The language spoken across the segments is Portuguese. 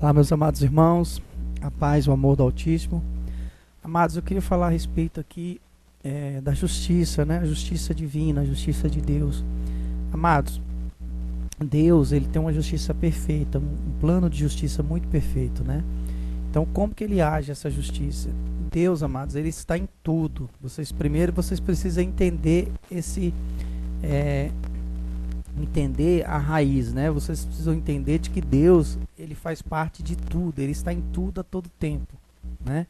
Olá, meus amados irmãos, a paz, o amor do Altíssimo. Amados, eu queria falar a respeito aqui da justiça, né? A justiça divina, a justiça de Deus. Amados, Deus, ele tem uma justiça perfeita, um plano de justiça muito perfeito, né? Então, como que ele age essa justiça? Deus, amados, ele está em tudo. Primeiro vocês precisam entender entender a raiz, né? Vocês precisam entender de que Deus, ele faz parte de tudo, ele está em tudo a todo tempo, né?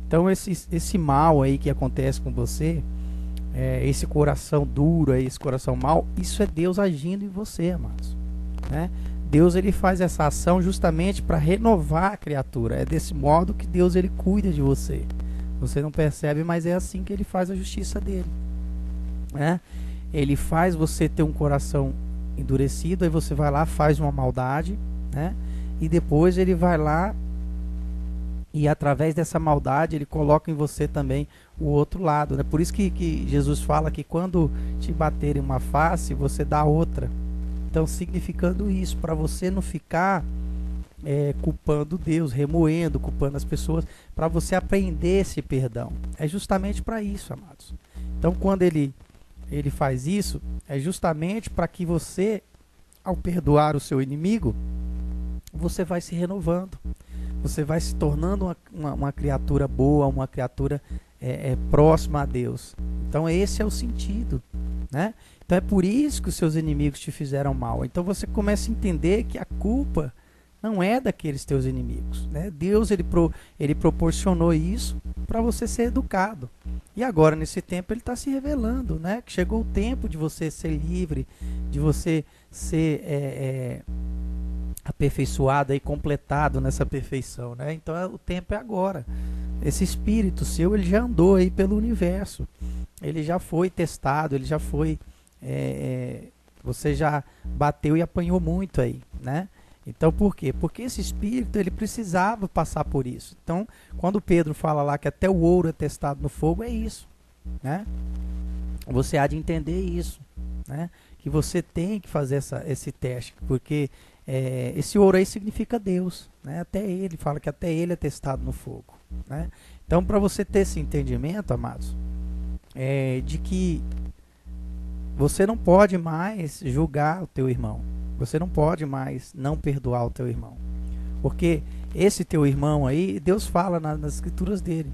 Então esse mal aí que acontece com você, esse coração duro, esse coração mau, isso é Deus agindo em você, amados, né? Deus, ele faz essa ação justamente para renovar a criatura. É desse modo que Deus, ele cuida de você. Você não percebe, mas é assim que ele faz a justiça dele, né? Ele faz você ter um coração endurecido, aí você vai lá, faz uma maldade, né? E depois ele vai lá e através dessa maldade ele coloca em você também o outro lado, né? Por isso que Jesus fala que quando te baterem uma face, você dá outra. Então, significando isso, para você não ficar culpando Deus, remoendo, culpando as pessoas, para você aprender esse perdão. É justamente para isso, amados. Então, quando ele faz isso, é justamente para que você, ao perdoar o seu inimigo, você vai se renovando. Você vai se tornando uma criatura boa, uma criatura próxima a Deus. Então esse é o sentido, né? Então é por isso que os seus inimigos te fizeram mal. Então você começa a entender que a culpa não é daqueles teus inimigos, né? Deus, ele proporcionou isso para você ser educado. E agora, nesse tempo, ele está se revelando, né? Que chegou o tempo de você ser livre, de você ser aperfeiçoado e completado nessa perfeição, né? Então, o tempo é agora. Esse espírito seu, ele já andou aí pelo universo. Ele já foi testado, ele já foi... você já bateu e apanhou muito aí, né? Então, por quê? Porque esse espírito, ele precisava passar por isso. Então, quando Pedro fala lá que até o ouro é testado no fogo, é isso, né? Você há de entender isso, né? Que você tem que fazer esse teste, porque esse ouro aí significa Deus, né? Até ele, fala que até ele é testado no fogo, né? Então, para você ter esse entendimento, amados, de que você não pode mais julgar o teu irmão. Você não pode mais não perdoar o teu irmão. Porque esse teu irmão aí, Deus fala nas escrituras dele,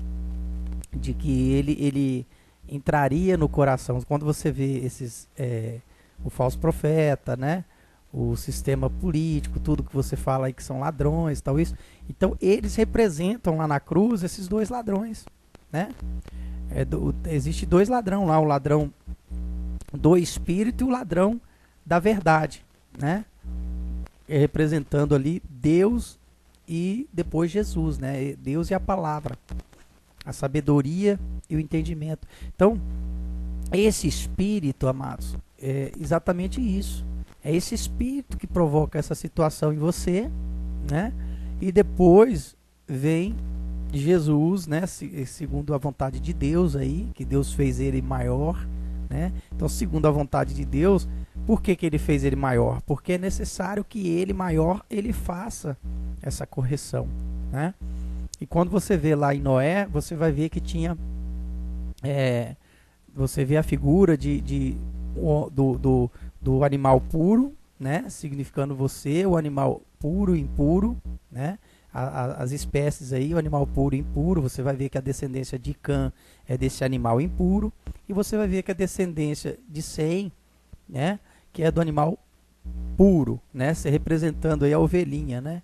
de que ele entraria no coração. Quando você vê o falso profeta, né? O sistema político, tudo que você fala aí que são ladrões, tal isso. Então eles representam lá na cruz esses dois ladrões, né? Existe dois ladrões lá, o ladrão do espírito e o ladrão da verdade, né? Representando ali Deus e depois Jesus, né? Deus e a palavra, a sabedoria e o entendimento. Então, esse espírito, amados, é exatamente isso. É esse espírito que provoca essa situação em você, né? E depois vem Jesus, né? Segundo a vontade de Deus aí, que Deus fez ele maior, né? Então, segundo a vontade de Deus, por que ele fez ele maior? Porque é necessário que ele maior, ele faça essa correção, né? E quando você vê lá em Noé, você vai ver que tinha... você vê a figura do animal puro, né? Significando você, o animal puro e impuro, né? As espécies aí, o animal puro e impuro, você vai ver que a descendência de Cã é desse animal impuro, e você vai ver que a descendência de Sem, né? Que é do animal puro, né? Se representando aí a ovelhinha, né?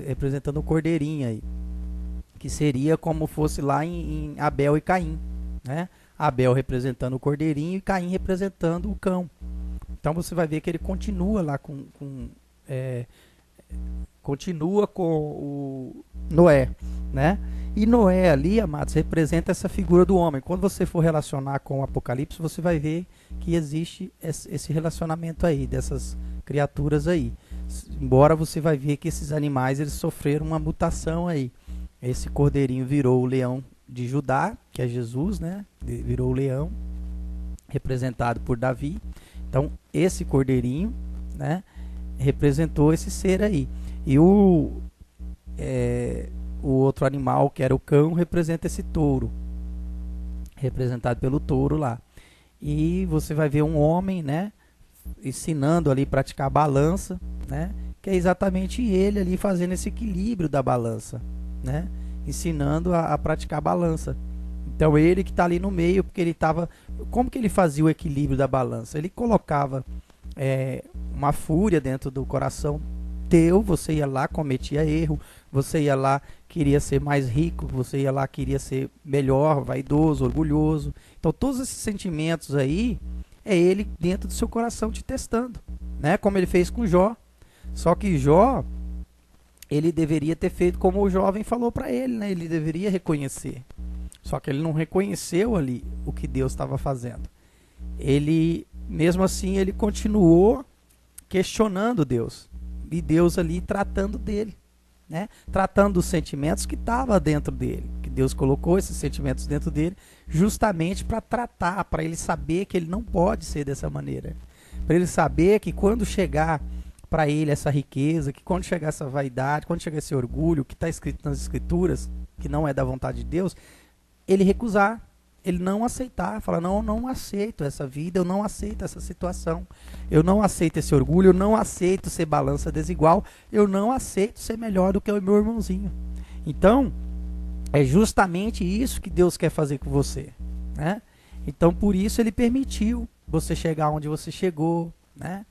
Representando o cordeirinho aí, que seria como fosse lá em Abel e Caim, né? Abel representando o cordeirinho e Caim representando o cão. Então você vai ver que ele continua lá continua com o Noé, né? E Noé ali, amados, representa essa figura do homem. Quando você for relacionar com o Apocalipse, você vai ver que existe esse relacionamento aí, dessas criaturas aí. Embora você vai ver que esses animais, eles sofreram uma mutação aí. Esse cordeirinho virou o leão de Judá, que é Jesus, né? Virou o leão, representado por Davi. Então, esse cordeirinho, né? Representou esse ser aí. E o outro animal, que era o cão, representa esse touro, representado pelo touro lá. E você vai ver um homem, né, ensinando ali a praticar a balança, né, que é exatamente ele ali fazendo esse equilíbrio da balança, né, ensinando a praticar a balança. Então ele que está ali no meio, porque ele estava... Como que ele fazia o equilíbrio da balança? Ele colocava uma fúria dentro do coração teu, você ia lá, cometia erro, você ia lá, queria ser mais rico, você ia lá, queria ser melhor, vaidoso, orgulhoso. Então todos esses sentimentos aí, é ele dentro do seu coração te testando, né? Como ele fez com Jó. Só que Jó, ele deveria ter feito como o jovem falou para ele, né? Ele deveria reconhecer. Só que ele não reconheceu ali o que Deus estava fazendo. Ele, mesmo assim, ele continuou questionando Deus. E Deus ali tratando dele, né? Tratando dos sentimentos que estavam dentro dele. Que Deus colocou esses sentimentos dentro dele justamente para tratar, para ele saber que ele não pode ser dessa maneira. Para ele saber que quando chegar para ele essa riqueza, que quando chegar essa vaidade, quando chegar esse orgulho que está escrito nas escrituras, que não é da vontade de Deus, ele recusar, ele não aceitar, falar, não, eu não aceito essa vida, eu não aceito essa situação, eu não aceito esse orgulho, eu não aceito ser balança desigual, eu não aceito ser melhor do que o meu irmãozinho. Então, é justamente isso que Deus quer fazer com você, né? Então, por isso ele permitiu você chegar onde você chegou, né?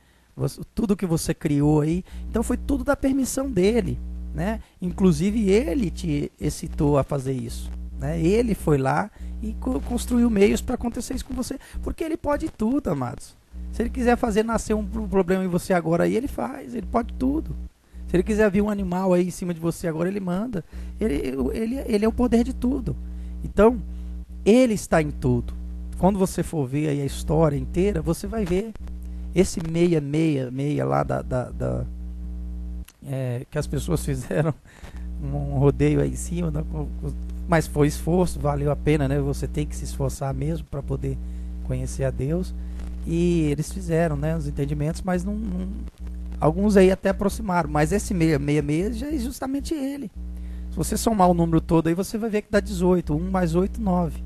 Tudo que você criou aí, então foi tudo da permissão dele, né? Inclusive ele te excitou a fazer isso, né? Ele foi lá e construiu meios para acontecer isso com você, porque ele pode tudo, amados. Se ele quiser fazer nascer um problema em você agora aí, ele faz, ele pode tudo. Se ele quiser vir um animal aí em cima de você agora, ele manda. Ele é o poder de tudo. Então, ele está em tudo. Quando você for ver aí a história inteira, você vai ver esse meia lá que as pessoas fizeram um rodeio aí em cima, mas foi esforço, valeu a pena, né? Você tem que se esforçar mesmo para poder conhecer a Deus. E eles fizeram, né, os entendimentos, mas alguns aí até aproximaram, mas esse 666 já é justamente ele. Se você somar o número todo aí, você vai ver que dá 18, 1 mais 8, 9,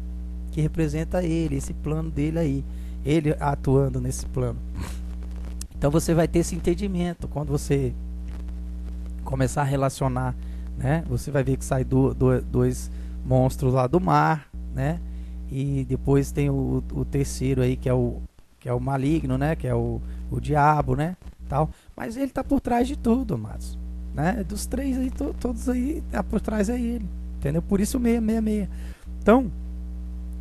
que representa ele, esse plano dele aí, ele atuando nesse plano. Então você vai ter esse entendimento quando você começar a relacionar, né? Você vai ver que sai dois monstros lá do mar, né? E depois tem o terceiro aí que é o maligno, né? Que é o diabo, né? Tal. Mas ele está por trás de tudo, amados, né? Dos três aí, todos aí, tá por trás é ele, entendeu? Por isso 666. Então,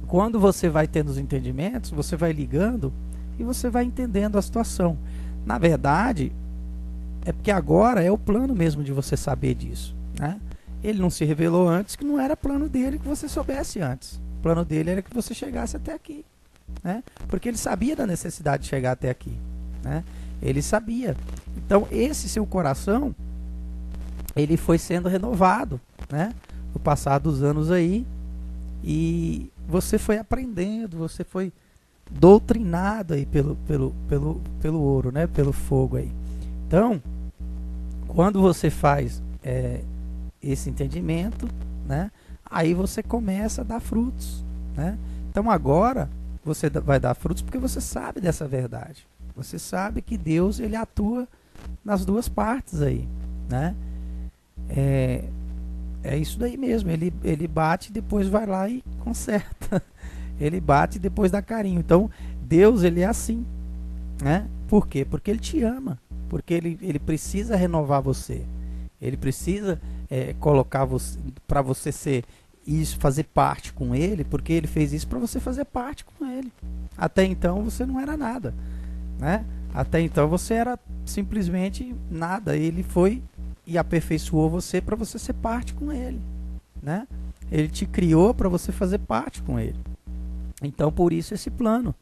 quando você vai tendo os entendimentos, você vai ligando e você vai entendendo a situação. Na verdade, é porque agora é o plano mesmo de você saber disso, né? Ele não se revelou antes, que não era plano dele que você soubesse antes. O plano dele era que você chegasse até aqui, né? Porque ele sabia da necessidade de chegar até aqui, né? Ele sabia. Então, esse seu coração, ele foi sendo renovado, né? No passar dos anos aí, e você foi aprendendo, você foi doutrinado aí pelo ouro, né? Pelo fogo aí. Então, quando você faz esse entendimento, né? Aí você começa a dar frutos, né? Então agora você vai dar frutos porque você sabe dessa verdade. Você sabe que Deus, ele atua nas duas partes aí, né? É isso daí mesmo. Ele bate e depois vai lá e conserta. Ele bate e depois dá carinho. Então Deus, ele é assim, né? Por quê? Porque ele te ama. Porque ele precisa renovar você. Ele precisa colocar você para você ser isso, fazer parte com ele, porque ele fez isso para você fazer parte com ele. Até então você não era nada, né? Até então você era simplesmente nada. Ele foi e aperfeiçoou você para você ser parte com ele, né? Ele te criou para você fazer parte com ele. Então por isso esse plano,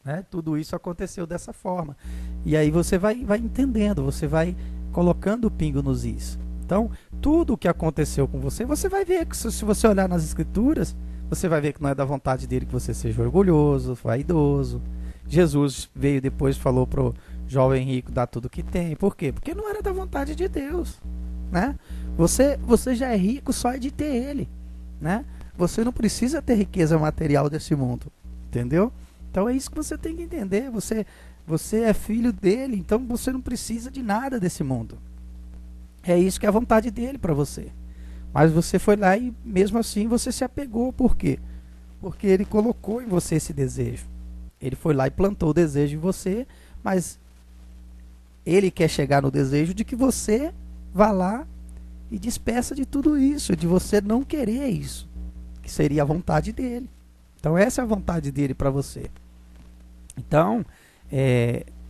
né? Tudo isso aconteceu dessa forma. E aí você vai entendendo, você vai colocando o pingo nos is. Então, tudo o que aconteceu com você, você vai ver que se você olhar nas escrituras, você vai ver que não é da vontade dele que você seja orgulhoso, vaidoso. Jesus veio depois e falou para o jovem rico dar tudo que tem. Por quê? Porque não era da vontade de Deus, né? Você já é rico só de ter ele, né? Você não precisa ter riqueza material desse mundo, entendeu? Então é isso que você tem que entender. Você é filho dele, então você não precisa de nada desse mundo. É isso que é a vontade dele para você. Mas você foi lá e mesmo assim você se apegou. Por quê? Porque ele colocou em você esse desejo. Ele foi lá e plantou o desejo em você, mas ele quer chegar no desejo de que você vá lá e despeça de tudo isso, de você não querer isso, que seria a vontade dele. Então essa é a vontade dele para você. Então,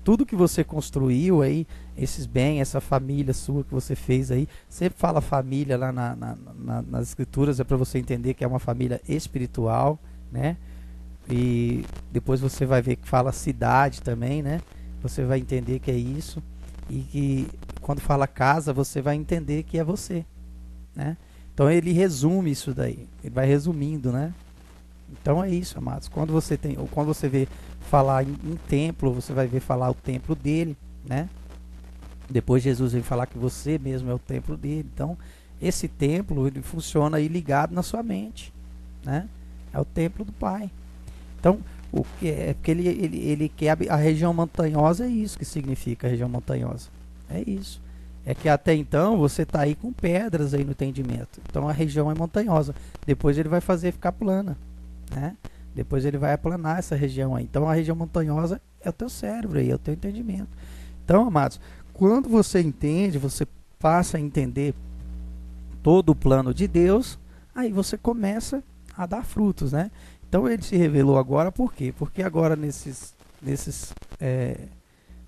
tudo que você construiu aí, esses bens, essa família sua que você fez aí, sempre fala família lá nas escrituras, é para você entender que é uma família espiritual, né? E depois você vai ver que fala cidade também, né? Você vai entender que é isso. E que quando fala casa, você vai entender que é você, né? Então ele resume isso daí. Ele vai resumindo, né? Então é isso, amados. Quando você vê falar em templo, você vai ver falar o templo dele, né? Depois Jesus vem falar que você mesmo é o templo dele. Então, esse templo, ele funciona aí ligado na sua mente, né? É o templo do Pai. Então, o que é porque ele quer a região montanhosa, é isso que significa a região montanhosa. É isso. É que até então você está aí com pedras aí no entendimento. Então a região é montanhosa. Depois ele vai fazer ficar plana, né? Depois ele vai aplanar essa região aí. Então a região montanhosa é o teu cérebro aí, é o teu entendimento. Então, amados, quando você entende, você passa a entender todo o plano de Deus, aí você começa a dar frutos, né? Então ele se revelou agora, por quê? Porque agora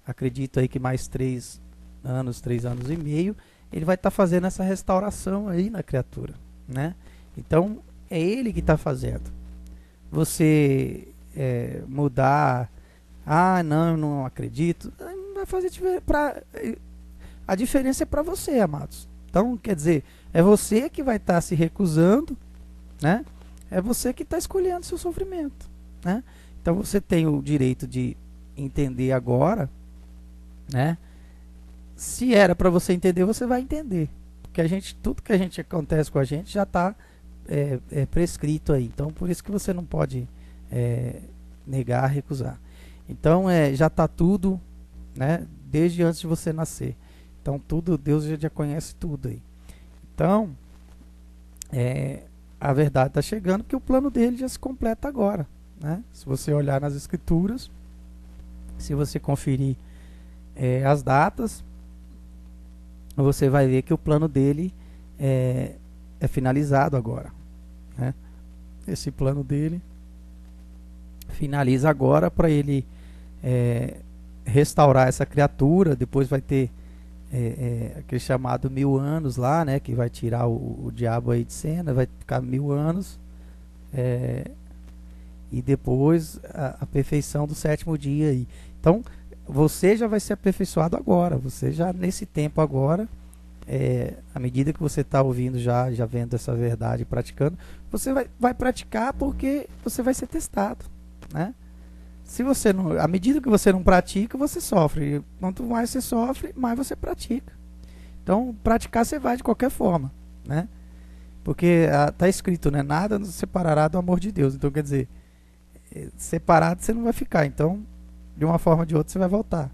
acredito aí que mais 3 anos e meio, ele vai estar fazendo essa restauração aí na criatura, né? Então é ele que está fazendo. Você mudar, não, eu não acredito, não vai fazer diferença. A diferença é para você, amados. Então, quer dizer, é você que vai estar se recusando, né? É você que está escolhendo seu sofrimento, né? Então você tem o direito de entender agora, né? Se era para você entender, você vai entender, porque tudo que acontece com a gente já está prescrito aí. Então por isso que você não pode negar, recusar. Então já está tudo, né? Desde antes de você nascer. Então tudo, Deus já conhece tudo aí. Então a verdade está chegando, que o plano dele já se completa agora, né? Se você olhar nas escrituras, se você conferir as datas, você vai ver que o plano dele é finalizado agora, né? Esse plano dele finaliza agora para ele restaurar essa criatura. Depois vai ter aquele chamado 1000 anos lá, né? Que vai tirar o diabo aí de cena, vai ficar 1000 anos. E depois a perfeição do 7º dia aí. Então você já vai ser aperfeiçoado agora. Você já nesse tempo agora, à medida que você está ouvindo, já vendo essa verdade, praticando, você vai praticar, porque você vai ser testado, né? Se você não, à medida que você não pratica, você sofre. Quanto mais você sofre, mais você pratica. Então, praticar você vai de qualquer forma, né? Porque está escrito, né? Nada nos separará do amor de Deus. Então, quer dizer, separado você não vai ficar. Então, de uma forma ou de outra, você vai voltar.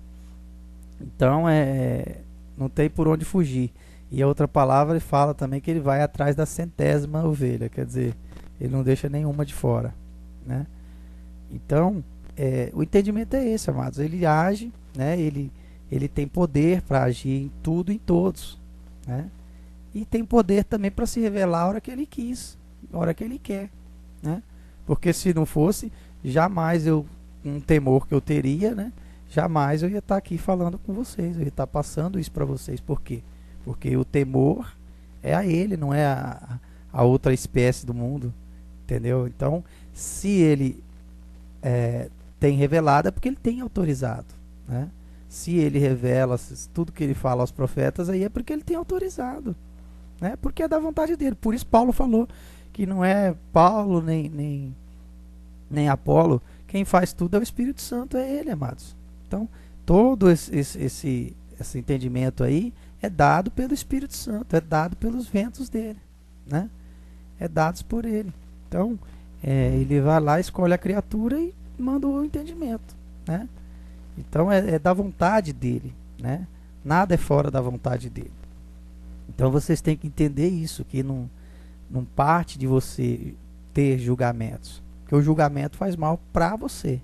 Então, não tem por onde fugir. E a outra palavra fala também que ele vai atrás da 100ª ovelha. Quer dizer, ele não deixa nenhuma de fora, né? Então, o entendimento é esse, amados. Ele age, né? Ele tem poder para agir em tudo e em todos, né? E tem poder também para se revelar a hora que ele quis, a hora que ele quer, né? Porque se não fosse, jamais um temor que eu teria, né? Jamais eu ia estar aqui falando com vocês, eu ia estar passando isso para vocês. Por quê? Porque o temor é a ele, não é a outra espécie do mundo, entendeu? Então, se ele tem revelado, é porque ele tem autorizado, né? Se ele revela tudo que ele fala aos profetas, aí é porque ele tem autorizado, né? Porque é da vontade dele. Por isso Paulo falou que não é Paulo nem Apolo, quem faz tudo é o Espírito Santo, é ele, amados. Então todo esse entendimento aí é dado pelo Espírito Santo, é dado pelos ventos dele, né? É dados por ele. Então, ele vai lá, escolhe a criatura e manda o entendimento, né? Então, é da vontade dele, né? Nada é fora da vontade dele. Então, vocês têm que entender isso, que não parte de você ter julgamentos, porque o julgamento faz mal para você,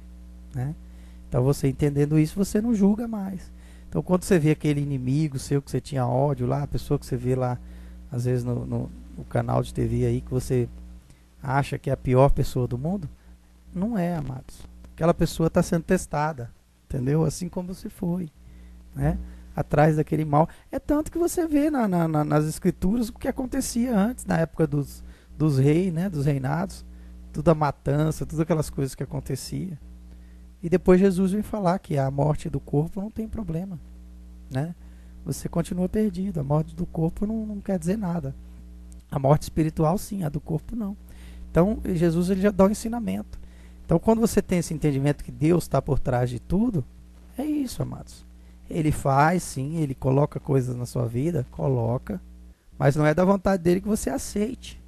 né? Então, você entendendo isso, você não julga mais. Então, quando você vê aquele inimigo seu que você tinha ódio lá, a pessoa que você vê lá, às vezes no canal de TV aí, que você acha que é a pior pessoa do mundo, não é, amados. Aquela pessoa está sendo testada, entendeu? Assim como você foi, né? Atrás daquele mal. É tanto que você vê nas escrituras o que acontecia antes, na época dos reis, né? Dos reinados, toda a matança, todas aquelas coisas que acontecia. E depois Jesus vem falar que a morte do corpo não tem problema, né? Você continua perdido. A morte do corpo não quer dizer nada. A morte espiritual sim, a do corpo não. Então Jesus ele já dá o ensinamento. Então quando você tem esse entendimento que Deus está por trás de tudo, é isso, amados. Ele faz sim, ele coloca coisas na sua vida, coloca, mas não é da vontade dele que você aceite.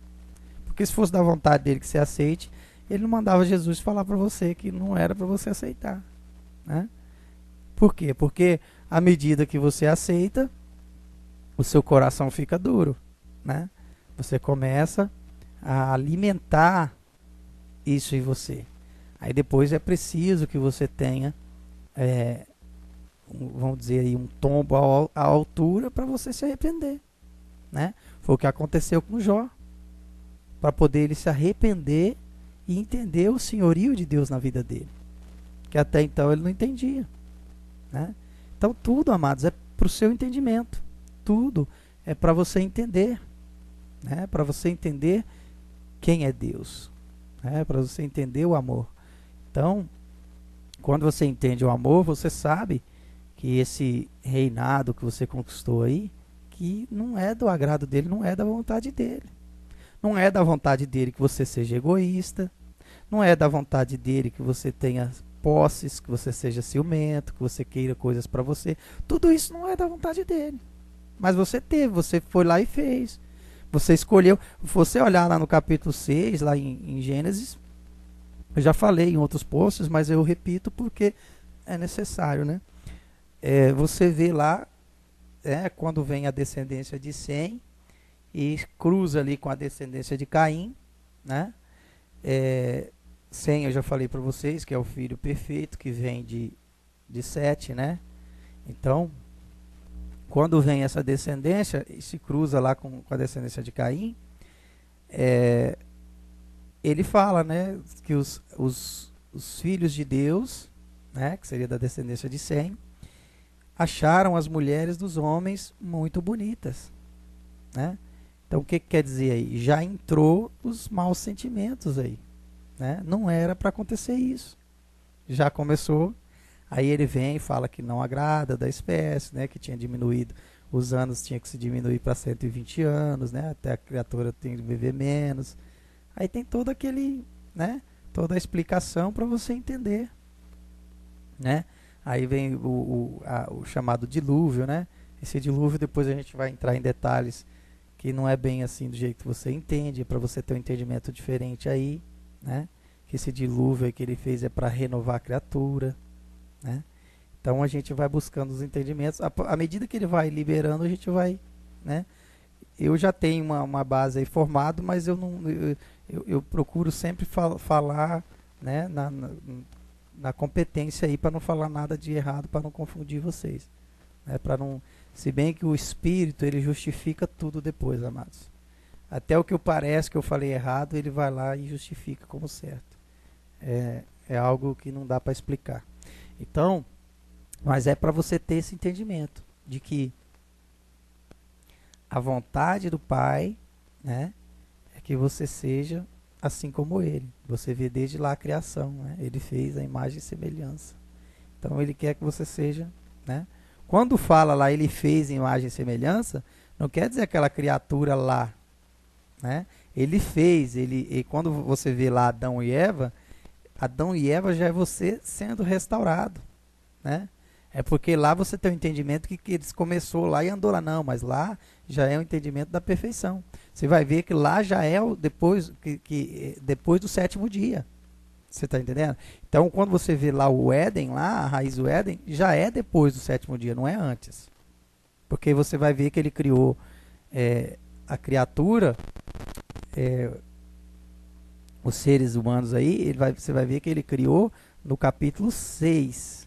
Porque se fosse da vontade dele que você aceite, ele não mandava Jesus falar para você que não era para você aceitar, né? Por quê? Porque à medida que você aceita, o seu coração fica duro, né? Você começa a alimentar isso em você. Aí depois é preciso que você tenha, vamos dizer aí, um tombo à altura para você se arrepender, né? Foi o que aconteceu com Jó, para poder ele se arrepender e entender o senhorio de Deus na vida dele, que até então ele não entendia, né? Então tudo, amados, é para o seu entendimento, tudo é para você entender, né? Para você entender quem é Deus, né? Para você entender o amor. Então, quando você entende o amor, você sabe que esse reinado que você conquistou aí, que não é do agrado dele, não é da vontade dele. Não é da vontade dele que você seja egoísta, não é da vontade dele que você tenha posses, que você seja ciumento, que você queira coisas para você. Tudo isso não é da vontade dele. Mas você teve, você foi lá e fez. Você escolheu. Você olhar lá no capítulo 6, lá em Gênesis, eu já falei em outros posts, mas eu repito porque é necessário, né? Você vê lá, quando vem a descendência de Sem e cruza ali com a descendência de Caim, né? Sem, eu já falei para vocês que é o filho perfeito que vem de Sete, né? Então, quando vem essa descendência e se cruza lá com a descendência de Caim, ele fala, né, que os filhos de Deus, né, que seria da descendência de Sem, acharam as mulheres dos homens muito bonitas, né? Então o que quer dizer aí? Já entrou os maus sentimentos aí, né? Não era para acontecer isso. Já começou. Aí ele vem e fala que não agrada da espécie, né? Que tinha diminuído, os anos tinha que se diminuir para 120 anos, né? Até a criatura tem que viver menos. Aí tem todo aquele, né? Toda a explicação para você entender, né? Aí vem o chamado dilúvio, né? Esse dilúvio depois a gente vai entrar em detalhes que não é bem assim do jeito que você entende, para você ter um entendimento diferente aí, né? Que esse dilúvio aí que ele fez é para renovar a criatura, né? Então a gente vai buscando os entendimentos, à medida que ele vai liberando, a gente vai, né? Eu já tenho uma base aí formada, mas eu procuro sempre falar, né, na competência aí, para não falar nada de errado, para não confundir vocês, né? Para não, se bem que o Espírito ele justifica tudo depois, amados. Até o que parece que eu falei errado, ele vai lá e justifica como certo. É algo que não dá para explicar. Então, mas é para você ter esse entendimento de que a vontade do Pai, né, é que você seja assim como Ele. Você vê desde lá a criação, né? Ele fez a imagem e semelhança. Então Ele quer que você seja, né? Quando fala lá Ele fez a imagem e semelhança, não quer dizer aquela criatura lá, né? Ele fez, e quando você vê lá Adão e Eva já é você sendo restaurado, né? É porque lá você tem o entendimento que eles começou lá e andou lá. Não, mas lá já é o entendimento da perfeição. Você vai ver que lá já é o depois, depois do sétimo dia. Você está entendendo? Então, quando você vê lá o Éden, lá, a raiz do Éden, já é depois do sétimo dia, não é antes. Porque você vai ver que ele criou a criatura, os seres humanos aí, você vai ver que ele criou no capítulo 6.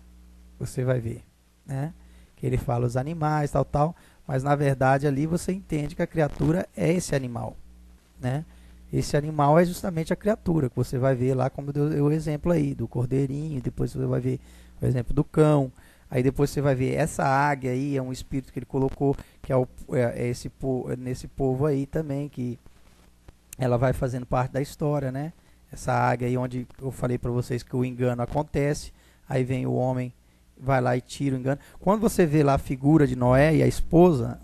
Você vai ver, né? Que ele fala os animais, tal, tal. Mas na verdade ali você entende que a criatura é esse animal, né? Esse animal é justamente a criatura, que você vai ver lá, como deu o exemplo aí, do cordeirinho, depois você vai ver o exemplo do cão, aí depois você vai ver essa águia aí, é um espírito que ele colocou, que nesse povo aí também, que ela vai fazendo parte da história, né? Essa águia aí onde eu falei para vocês que o engano acontece, aí vem o homem, vai lá e tira o engano. Quando você vê lá a figura de Noé e a esposa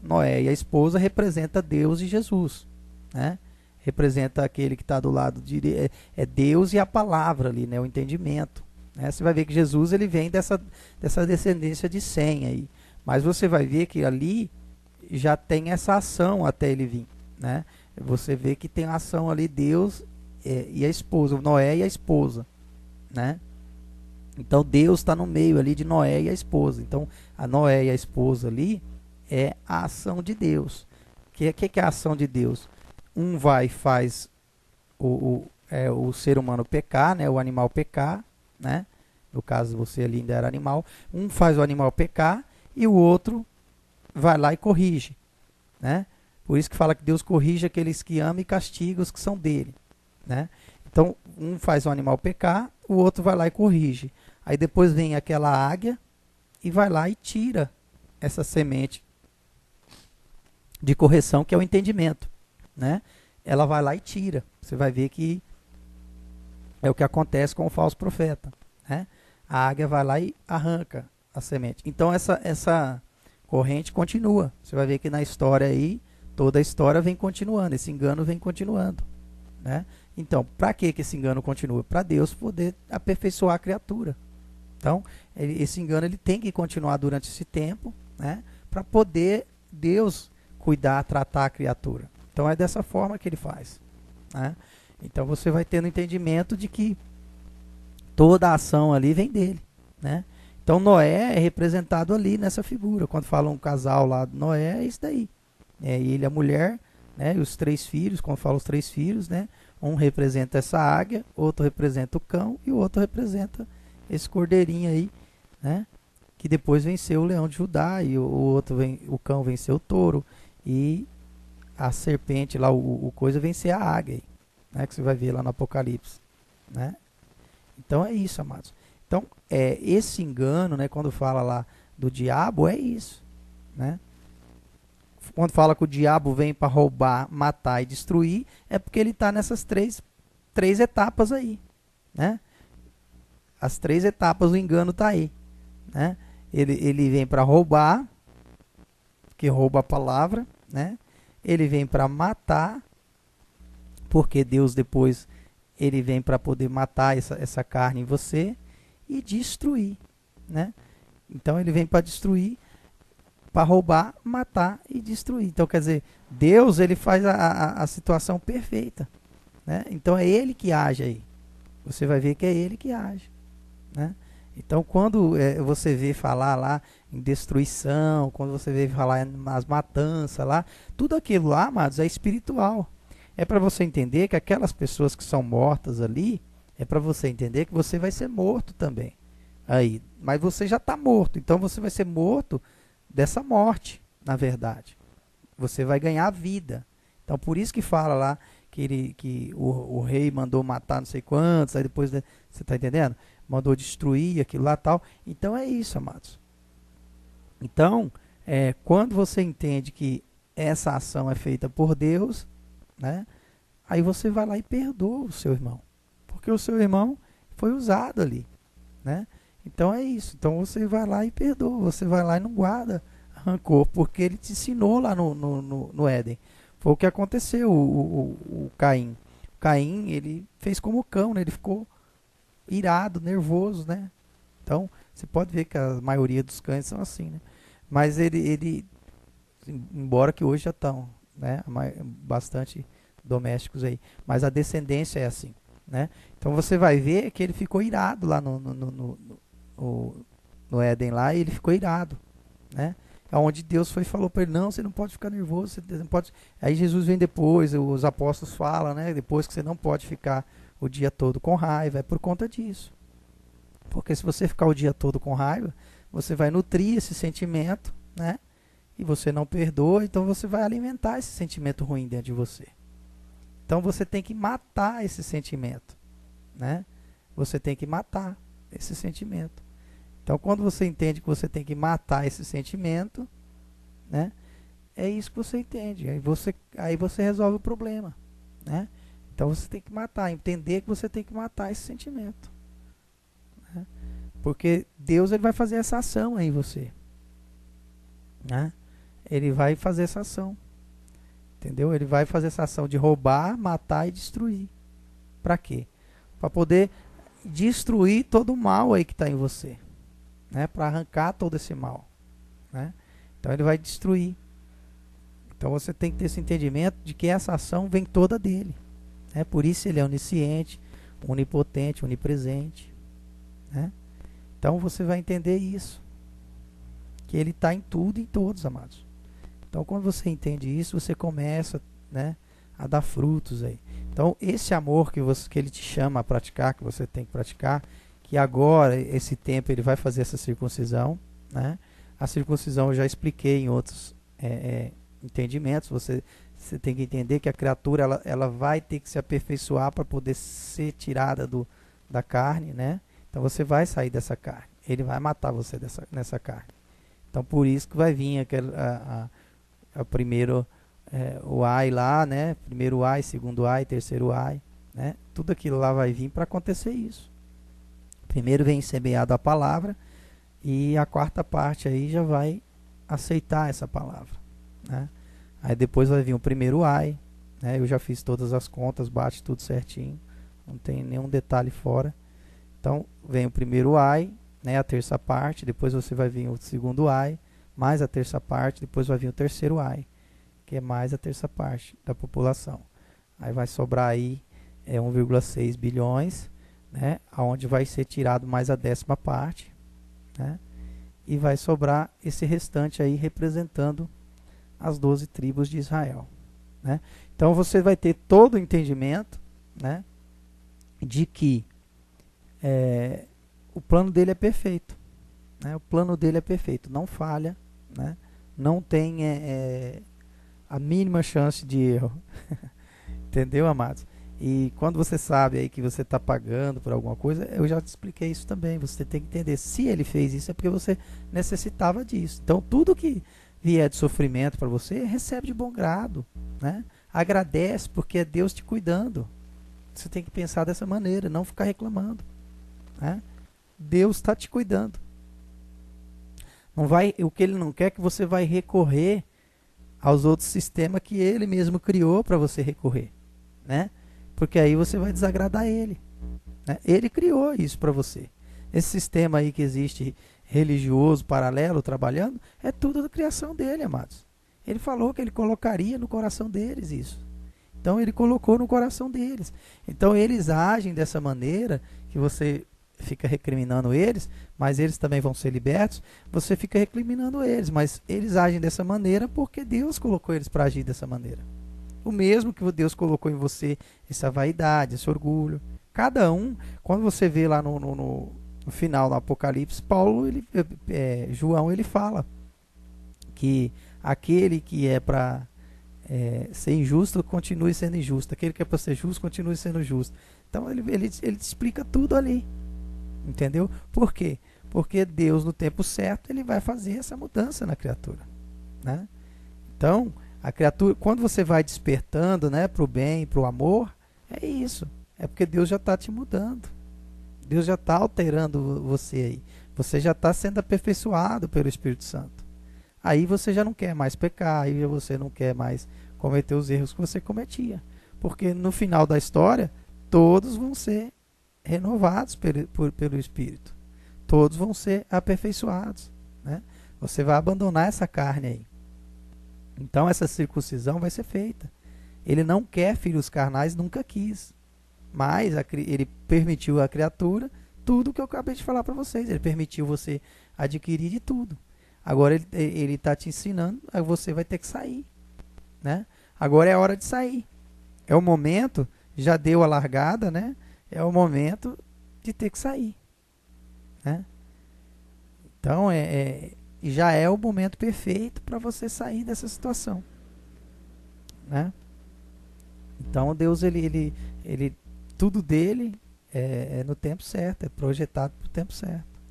representa Deus e Jesus, né? Representa aquele que está do lado de Deus e a palavra ali, né? O entendimento, né? Você vai ver que Jesus ele vem dessa descendência de Sem aí, mas você vai ver que ali já tem essa ação até ele vir, né? Você vê que tem a ação ali Deus e a esposa, Noé e a esposa, né? Então Deus está no meio ali de Noé e a esposa. Então a Noé e a esposa ali é a ação de Deus. Que é a ação de Deus? Um vai e faz o ser humano pecar, né? O animal pecar, né? No caso você ali ainda era animal. Um faz o animal pecar e o outro vai lá e corrige, né? Por isso que fala que Deus corrige aqueles que ama e castiga os que são dele, né? Então um faz o animal pecar, o outro vai lá e corrige. Aí depois vem aquela águia e vai lá e tira essa semente de correção, que é o entendimento, né? Ela vai lá e tira. Você vai ver que é o que acontece com o falso profeta, né? A águia vai lá e arranca a semente. Então essa corrente continua. Você vai ver que na história aí, toda a história vem continuando, esse engano vem continuando, né? Então, para que esse engano continua? Para Deus poder aperfeiçoar a criatura. Então, esse engano ele tem que continuar durante esse tempo, né? Para poder Deus cuidar, tratar a criatura. Então, é dessa forma que ele faz, né? Então, você vai tendo entendimento de que toda a ação ali vem dele, né? Então, Noé é representado ali nessa figura. Quando fala um casal lá de Noé, é isso daí. Ele, a mulher, né? E os 3 filhos, quando fala os 3 filhos, né? Um representa essa águia, outro representa o cão e o outro representa esse cordeirinho aí, né? Que depois venceu o leão de Judá e o cão venceu o touro e a serpente lá, o coisa vencer a águia, aí, né? Que você vai ver lá no Apocalipse, né? Então é isso, amados. Então esse engano, né? Quando fala lá do diabo, é isso, né? Quando fala que o diabo vem para roubar, matar e destruir, é porque ele está nessas três etapas aí, né? As 3 etapas do engano está aí, né? Ele vem para roubar, que rouba a palavra, né? Ele vem para matar, porque Deus depois ele vem para poder matar essa carne em você e destruir, né? Então ele vem para destruir, para roubar, matar e destruir. Então quer dizer, Deus ele faz a situação perfeita, né? Então é ele que age aí. Você vai ver que é ele que age, né? Então quando você vê falar lá em destruição, quando você vê falar nas matanças lá, tudo aquilo lá, amados, é espiritual. É para você entender que aquelas pessoas que são mortas ali, é para você entender que você vai ser morto também aí. Mas você já está morto, então você vai ser morto dessa morte, na verdade. Você vai ganhar vida. Então por isso que fala lá que o rei mandou matar não sei quantos, aí depois, você está entendendo? Mandou destruir aquilo lá tal. Então é isso, amados. Então, quando você entende que essa ação é feita por Deus, né? Aí você vai lá e perdoa o seu irmão. Porque o seu irmão foi usado ali, né? Então é isso. Então você vai lá e perdoa. Você vai lá e não guarda rancor, porque ele te ensinou lá no Éden. Foi o que aconteceu, o Caim. O Caim, ele fez como o cão, né? Ele ficou irado, nervoso, né? Então, Você pode ver que a maioria dos cães são assim, né? Mas ele embora que hoje já estão, né, bastante domésticos aí, mas a descendência é assim, né? Então você vai ver que ele ficou irado lá no Éden lá, e ele ficou irado, né? Onde Deus foi e falou para ele, não, você não pode ficar nervoso, você não pode. Aí Jesus vem depois, os apóstolos falam, né, depois que você não pode ficar o dia todo com raiva, é por conta disso. Porque se você ficar o dia todo com raiva, você vai nutrir esse sentimento, né? E você não perdoa, então você vai alimentar esse sentimento ruim dentro de você. Então você tem que matar esse sentimento, né? Você tem que matar esse sentimento. Então quando você entende que você tem que matar esse sentimento, né? É isso que você entende. Aí você resolve o problema, né? Então você tem que matar, entender que você tem que matar esse sentimento, né? Porque Deus, ele vai fazer essa ação aí em você, né? Ele vai fazer essa ação, entendeu? Ele vai fazer essa ação de roubar, matar e destruir. Para quê? Para poder destruir todo o mal aí que está em você, né? Para arrancar todo esse mal, né? Então ele vai destruir. Então você tem que ter esse entendimento de que essa ação vem toda dele, né? Por isso ele é onisciente, onipotente, onipresente, né? Então você vai entender isso, que ele está em tudo e em todos, amados. Então quando você entende isso, você começa, né, a dar frutos aí. Então esse amor que ele te chama a praticar, que você tem que praticar, que agora, esse tempo, ele vai fazer essa circuncisão, né? A circuncisão eu já expliquei em outros entendimentos. Você tem que entender que a criatura ela vai ter que se aperfeiçoar para poder ser tirada da carne, né? Então você vai sair dessa carne. Ele vai matar você nessa carne. Então por isso que vai vir a primeiro o ai lá, né? Primeiro ai, segundo ai, terceiro ai, né? Tudo aquilo lá vai vir para acontecer isso. Primeiro vem semeado a palavra, e a quarta parte aí já vai aceitar essa palavra, né? Aí depois vai vir o primeiro ai, né? Eu já fiz todas as contas, bate tudo certinho, não tem nenhum detalhe fora. Então vem o primeiro ai, né? A terça parte, depois você vai vir o segundo ai, mais a terça parte, depois vai vir o terceiro ai, que é mais a terça parte da população. Aí vai sobrar aí 1,6 bilhões, né? Aonde vai ser tirado mais a 10ª parte, né? E vai sobrar esse restante aí representando as 12 tribos de Israel, né? Então você vai ter todo o entendimento, né, de que o plano dele é perfeito, né? O plano dele é perfeito, não falha, né? Não tem a mínima chance de erro. Entendeu, amados? E quando você sabe aí que você está pagando por alguma coisa, eu já te expliquei isso também. Você tem que entender, se ele fez isso é porque você necessitava disso. Então tudo que vier de sofrimento para você, recebe de bom grado, né? Agradece, porque é Deus te cuidando. Você tem que pensar dessa maneira, não ficar reclamando, né? Deus está te cuidando. Não vai, o que ele não quer é que você vai recorrer aos outros sistemas que ele mesmo criou para você recorrer, né? Porque aí você vai desagradar ele, né? Ele criou isso para você. Esse sistema aí que existe, religioso, paralelo, trabalhando, é tudo da criação dele, amados. Ele falou que ele colocaria no coração deles isso. Então ele colocou no coração deles. Então eles agem dessa maneira, que você fica recriminando eles, mas eles também vão ser libertos. Você fica recriminando eles, mas eles agem dessa maneira porque Deus colocou eles para agir dessa maneira. O mesmo que Deus colocou em você, essa vaidade, esse orgulho. Cada um, quando você vê lá no final do Apocalipse, João ele fala que aquele que é para ser injusto, continue sendo injusto. Aquele que é para ser justo, continue sendo justo. Então ele explica tudo ali. Entendeu? Por quê? Porque Deus, no tempo certo, ele vai fazer essa mudança na criatura, né? Então, a criatura, quando você vai despertando, né, para o bem, para o amor, é isso. É porque Deus já está te mudando. Deus já está alterando você aí. Você já está sendo aperfeiçoado pelo Espírito Santo. Aí você já não quer mais pecar, aí você não quer mais cometer os erros que você cometia. Porque no final da história, todos vão ser renovados pelo Espírito. todos vão ser aperfeiçoados, né? Você vai abandonar essa carne aí. Então essa circuncisão vai ser feita. Ele não quer filhos carnais, nunca quis. Mas ele permitiu à criatura tudo que eu acabei de falar para vocês. Ele permitiu você adquirir de tudo. Agora ele está te ensinando, aí você vai ter que sair, né? Agora é a hora de sair. É o momento, já deu a largada, né? É o momento de ter que sair, né? Então já é o momento perfeito para você sair dessa situação, né? Então Deus ele tudo dele é no tempo certo, é projetado para o tempo certo.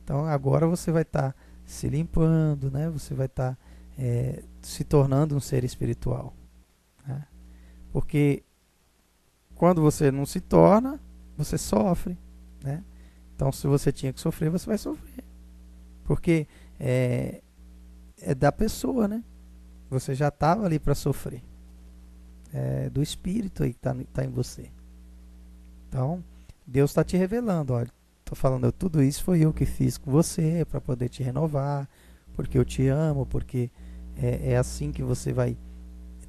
Então agora você vai estar se limpando, né? Você vai estar se tornando um ser espiritual, né? Porque quando você não se torna, você sofre, né? Então se você tinha que sofrer, você vai sofrer. Porque é da pessoa, né? Você já estava ali para sofrer. É do espírito aí que está em você. Então, Deus está te revelando, olha, estou falando, tudo isso foi eu que fiz com você para poder te renovar, porque eu te amo, porque é assim que você vai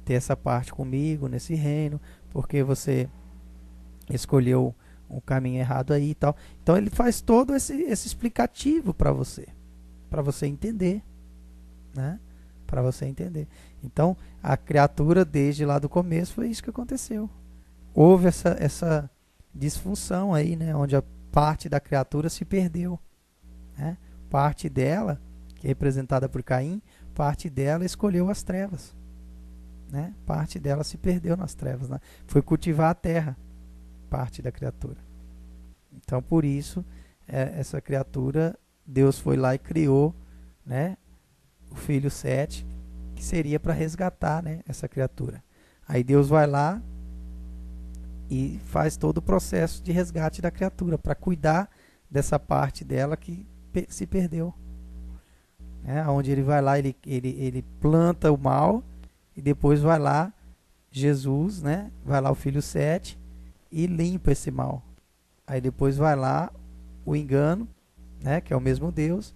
ter essa parte comigo nesse reino, porque você escolheu um caminho errado aí e tal. Então ele faz todo esse explicativo para você entender, né? Para você entender. Então a criatura desde lá do começo foi isso que aconteceu. Houve essa disfunção aí, né? Onde a parte da criatura se perdeu, né? Parte dela, que é representada por Caim, parte dela escolheu as trevas, né? Parte dela se perdeu nas trevas, né? Foi cultivar a terra, parte da criatura. Então por isso essa criatura, Deus foi lá e criou, né, o filho Sete, que seria para resgatar, né, essa criatura. Aí Deus vai lá e faz todo o processo de resgate da criatura para cuidar dessa parte dela que se perdeu, né? Onde ele vai lá, ele planta o mal e depois vai lá Jesus, né? Vai lá o filho Sete e limpa esse mal. Aí depois vai lá o engano, né? Que é o mesmo Deus,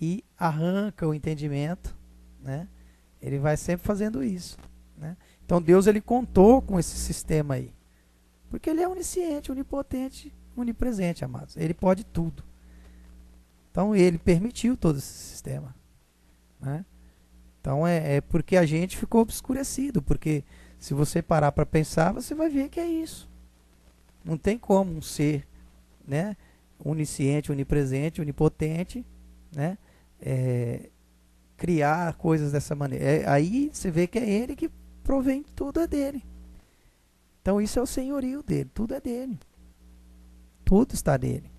e arranca o entendimento, né? Ele vai sempre fazendo isso, né? Então Deus ele contou com esse sistema aí, porque ele é onisciente, onipotente, onipresente, amados. Ele pode tudo. Então ele permitiu todo esse sistema, né? Então é porque a gente ficou obscurecido, porque se você parar para pensar, você vai ver que é isso. Não tem como um ser, né, onisciente, onipresente, onipotente, né, criar coisas dessa maneira. Aí você vê que é ele que provém, tudo é dele. Então isso é o senhorio dele, tudo é dele. Tudo está nele,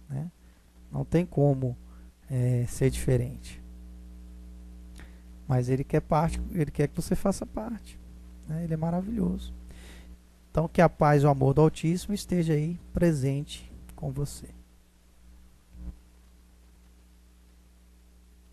né? Não tem como ser diferente. Mas ele quer parte, ele quer que você faça parte, né? Ele é maravilhoso. Então que a paz e o amor do Altíssimo esteja aí presente com você.